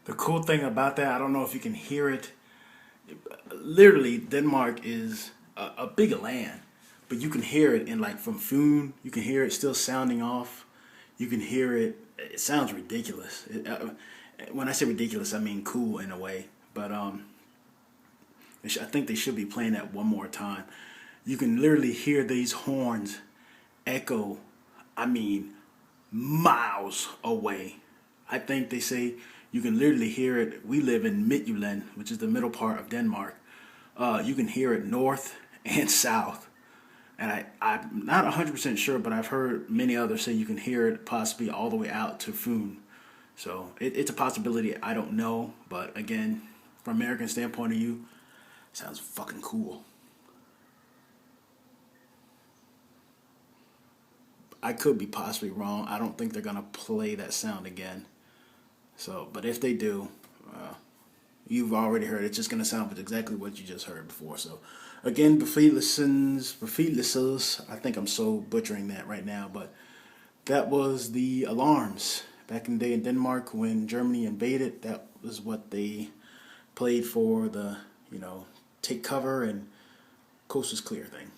The cool thing about that, I don't know if you can hear it. Literally, Denmark is a big land, but you can hear it in like from Foon. You can hear it still sounding off. You can hear it. It sounds ridiculous. When I say ridiculous, I mean cool in a way. But I think they should be playing that one more time. You can literally hear these horns echo. I mean, miles away. I think they say you can literally hear it. We live in Midtjylland, which is the middle part of Denmark. You can hear it north and south. And I'm not 100% sure, but I've heard many others say you can hear it possibly all the way out to Foon. So it's a possibility. I don't know. But again, from American standpoint of view, sounds fucking cool. I could be possibly wrong. I don't think they're going to play that sound again. So, but if they do, you've already heard it. It's just going to sound exactly what you just heard before. So, again, Befrielsen, I think I'm so butchering that right now, but that was the alarms back in the day in Denmark when Germany invaded. That was what they played for the, take cover and coast is clear thing.